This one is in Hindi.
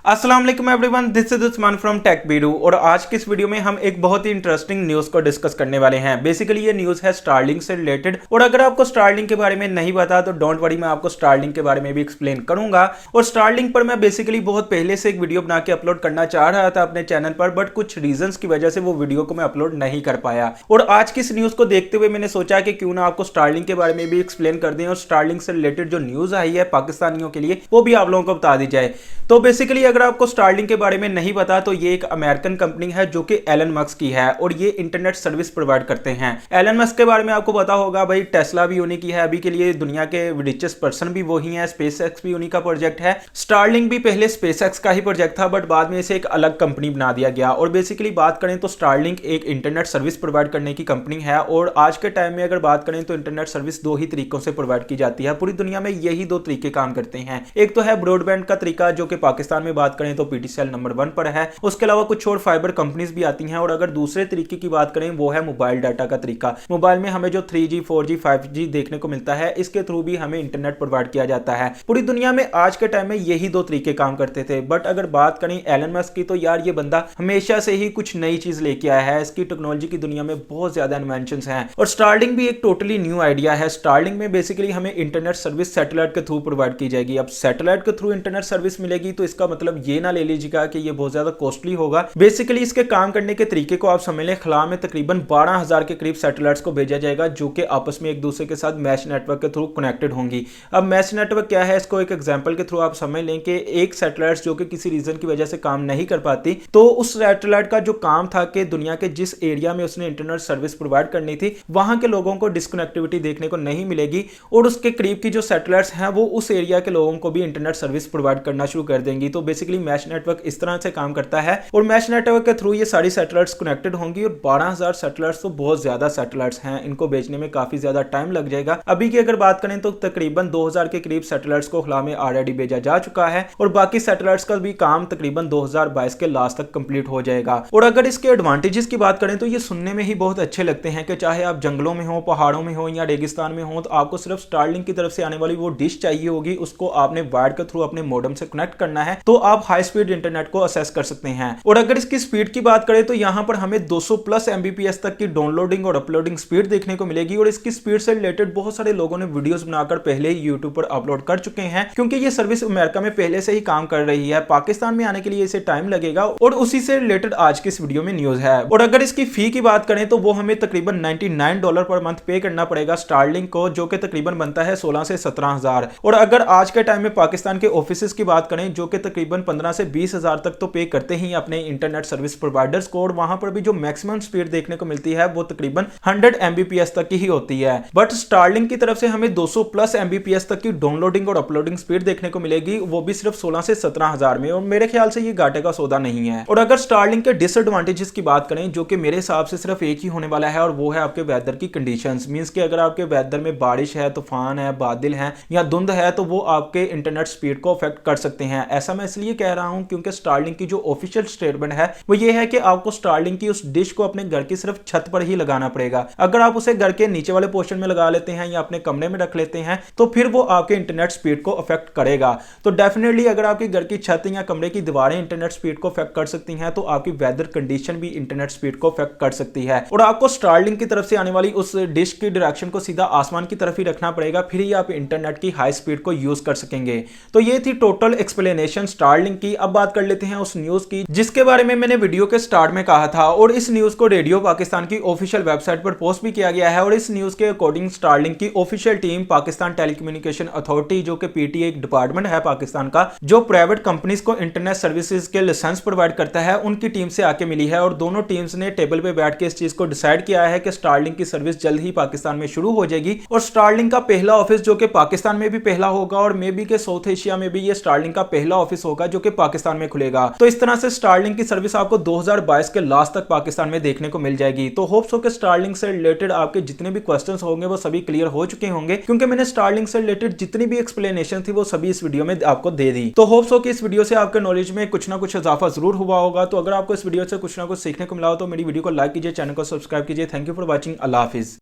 अस्सलाम वालेकुम everyone, this is Usman from tech Beedu. और आज की इस वीडियो में हम एक बहुत ही इंटरेस्टिंग न्यूज़ को डिस्कस करने वाले हैं। बेसिकली ये न्यूज़ है स्टारलिंक से रिलेटेड। और अगर आपको स्टारलिंक के बारे में नहीं पता तो डोंट वरी, मैं आपको स्टारलिंक के बारे में भी एक्सप्लेन करूंगा। और स्टारलिंक पर मैं बेसिकली बहुत पहले से एक वीडियो बना के अपलोड करना चाह रहा था अपने चैनल पर, बट कुछ रीजंस की वजह से वो वीडियो को मैं अपलोड नहीं कर पाया। और आज की इस न्यूज़ को देखते हुए मैंने सोचा कि क्यों ना आपको स्टारलिंक के बारे में भी एक्सप्लेन कर दें और स्टारलिंक से रिलेटेड जो न्यूज़ आई है पाकिस्तानियों के लिए वो भी आप लोगों को बता दी जाए। तो बेसिकली अगर आपको स्टारलिंक के बारे में नहीं पता तो ये एक अमेरिकन कंपनी है जो कि एलन मस्क की है और ये इंटरनेट सर्विस प्रोवाइड करते हैं। एलन मस्क के बारे में आपको पता होगा भाई, टेस्ला भी उन्हीं की है अभी के लिए, दुनिया के रिचेस्ट पर्सन भी वही है, स्पेसएक्स भी उन्हीं का प्रोजेक्ट है। स्टारलिंक भी पहले स्पेसएक्स का ही प्रोजेक्ट था बट बाद में इसे एक अलग कंपनी बना दिया गया। और बेसिकली बात करें तो स्टारलिंक एक इंटरनेट सर्विस प्रोवाइड करने की कंपनी है। और आज के टाइम में अगर बात करें तो इंटरनेट सर्विस दो ही तरीकों से प्रोवाइड की जाती है। पूरी दुनिया में यही दो तरीके काम करते हैं। एक तो है ब्रॉडबैंड का तरीका जो कि पाकिस्तान में बात करें तो पीटीसीएल नंबर 1 पर है। उसके अलावा कुछ और फाइबर कंपनीज भी आती हैं। और अगर दूसरे तरीके की बात करें वो है मोबाइल डाटा का तरीका। मोबाइल में हमें जो 3G 4G 5G देखने को मिलता है, इसके थ्रू भी हमें इंटरनेट प्रोवाइड किया जाता है। पूरी दुनिया में आज के टाइम में यही दो तरीके काम करते थे। बट अगर बात करें एलन मस्क की तो यार ये बंदा हमेशा से ही कुछ नई चीज लेके आया है। इसकी टेक्नोलॉजी की दुनिया में बहुत ज्यादा इन्वेंशंस हैं और स्टारलिंक भी एक टोटली न्यू आइडिया है। स्टारलिंक में बेसिकली हमें इंटरनेट सर्विस सैटेलाइट के थ्रू प्रोवाइड की जाएगी। अब सैटेलाइट के थ्रू इंटरनेट सर्विस मिलेगी तो इसका मतलब ये ना ले लीजिएगा कि ये बहुत ज्यादा कॉस्टली होगा। बेसिकली इसके काम करने के तरीके को आप समझ लें, खला में तकरीबन 12,000 के करीब सैटेलाइट्स को भेजा जाएगा जो कि आपस में एक दूसरे के साथ मैश नेटवर्क के थ्रू कनेक्टेड होंगी। अब मैश नेटवर्क क्या है, इसको एक एग्जांपल के थ्रू आप समझ लें कि एक सैटेलाइट जो कि किसी रीजन की वजह से काम नहीं कर पाती, तो उस सैटेलाइट का जो काम था कि दुनिया के जिस एरिया में उसने इंटरनेट सर्विस प्रोवाइड करनी थी वहां के लोगों को डिस्कनेक्टिविटी देखने को नहीं मिलेगी और उसके करीब की जो सैटेलाइट्स हैं वो उस एरिया के लोगों को भी इंटरनेट सर्विस प्रोवाइड करना शुरू कर देंगी। तो बेसिकली मैश नेटवर्क इस तरह से काम करता है और मैश नेटवर्क के थ्रू ये सारी सैटेलाइट्स कनेक्टेड होंगी। और 12,000 सैटेलाइट्स तो बहुत ज्यादा सैटेलाइट्स हैं, इनको भेजने में काफी ज्यादा टाइम लग जाएगा। अभी की अगर बात करें तो तकरीबन 2,000 के करीब सैटेलाइट्स को खला में ऑलरेडी भेजा जा चुका है और बाकी सैटेलाइट्स का भी काम तकरीबन 2022 के लास्ट तक कंप्लीट हो जाएगा। और अगर इसके एडवांटेजेस की बात करें तो ये सुनने में ही बहुत अच्छे लगते हैं कि चाहे आप जंगलों में हो, पहाड़ों में हो या रेगिस्तान में हो, तो आपको सिर्फ स्टारलिंक की तरफ से आने वाली वो डिश चाहिए होगी, उसको आपने वायर के थ्रू अपने मॉडेम से कनेक्ट करना है तो आप हाई स्पीड इंटरनेट को असेस कर सकते हैं। और अगर इसकी स्पीड की बात करें तो यहां पर हमें 200+ Mbps तक की डाउनलोडिंग और अपलोडिंग स्पीड देखने को मिलेगी। और इसकी स्पीड से रिलेटेड बहुत सारे लोगों ने वीडियोस बनाकर पहले ही यूट्यूब पर अपलोड कर चुके हैं क्योंकि ये सर्विस अमेरिका में पहले से ही काम कर रही है। पाकिस्तान में आने के लिए इसे टाइम लगेगा और उसी से रिलेटेड आज की इस वीडियो में न्यूज है। और अगर इसकी फी की बात करें तो वो हमें तकरीबन $99 पर मंथ पे करना पड़ेगा स्टारलिंक को, जो कि तकरीबन बनता है 16 से 17,000। और अगर आज के टाइम में पाकिस्तान के ऑफिस की बात करें जो कि तकरीबन 15 से 20,000 तक तो पे करते ही अपने इंटरनेट सर्विस प्रोवाइडर्स को, और वहां पर भी जो मैक्सिमम स्पीड देखने को मिलती है वो तकरीबन 100 Mbps तक की ही होती है। बट स्टारलिंक की तरफ से हमें 200+ Mbps तक की डाउनलोडिंग और अपलोडिंग स्पीड देखने को मिलेगी, वो भी सिर्फ 16 से 17,000 में। और मेरे ख्याल से ये घाटे का सौदा नहीं है। और अगर स्टारलिंक के डिसएडवांटेजेस की बात करें जो कि मेरे हिसाब से सिर्फ एक ही होने वाला है और वो है आपके वेदर की कंडीशंस। मींस कि अगर आपके वेदर में बारिश है, तूफान है, बादल है या धुंध है तो वो आपके इंटरनेट स्पीड को अफेक्ट कर सकते हैं। ऐसा मैं इसलिए कह रहा हूं क्योंकि स्टारलिंक की जो ऑफिशियल स्टेटमेंट है वो ये है कि आपको स्टारलिंक की उस डिश को अपने घर की सिर्फ छत पर ही लगाना पड़ेगा। अगर आप उसे घर के नीचे वाले पोर्शन में लगा लेते हैं या अपने कमरे में रख लेते हैं तो फिर वो आपके इंटरनेट स्पीड को अफेक्ट करेगा। तो डेफिनेटली अगर आपके घर की छत या कमरे की दीवारें इंटरनेट स्पीड को अफेक्ट कर सकती हैं तो आपकी वेदर कंडीशन भी इंटरनेट स्पीड को अफेक्ट कर सकती है। और आपको स्टारलिंक की तरफ से आने वाली उस डिश की डायरेक्शन को सीधा आसमान की तरफ ही रखना पड़ेगा, फिर ही आप इंटरनेट की हाई स्पीड को यूज कर सकेंगे। तो ये थी टोटल एक्सप्लेनेशन स्टारलिंक की। अब बात कर लेते हैं उस न्यूज की जिसके बारे में मैंने वीडियो के स्टार्ट में कहा था। और इस न्यूज को रेडियो पाकिस्तान की ऑफिशियल वेबसाइट पर पोस्ट भी किया गया है। और इस न्यूज के अकॉर्डिंग स्टारलिंक की official team Pakistan telecommunication authority जो कि पीटीए एक डिपार्टमेंट है पाकिस्तान का जो प्राइवेट कंपनीज को इंटरनेट सर्विसेज के लाइसेंस प्रोवाइड करता है, उनकी टीम से आके मिली है। और दोनों टीम्स ने टेबल पे बैठ के इस चीज को डिसाइड किया है कि स्टारलिंक की सर्विस जल्द ही पाकिस्तान में शुरू हो जाएगी। और स्टारलिंक का पहला ऑफिस जो कि पाकिस्तान में भी पहला होगा और मे बी के साउथ एशिया में भी ये स्टारलिंक का पहला ऑफिस होगा जो कि पाकिस्तान में खुलेगा। तो इस तरह से स्टारलिंक की सर्विस आपको 2022 के लास्ट तक पाकिस्तान में देखने को मिल जाएगी। तो होप्स हो कि स्टारलिंक से रिलेटेड आपके जितने भी क्वेश्चंस होंगे वो सभी क्लियर हो चुके होंगे क्योंकि मैंने स्टारलिंक से रिलेटेड जितनी भी एक्सप्लेनेशन थी वो सभी इस वीडियो में आपको दे दी। तो होप्स हो कि इस वीडियो से आपके नॉलेज में कुछ ना कुछ इजाफा जरूर हुआ होगा। तो अगर आपको इस वीडियो से कुछ ना कुछ सीखने को मिला हो तो मेरी वीडियो को लाइक कीजिए, चैनल को सब्सक्राइब कीजिए। Thank you for watching. Allah Hafiz.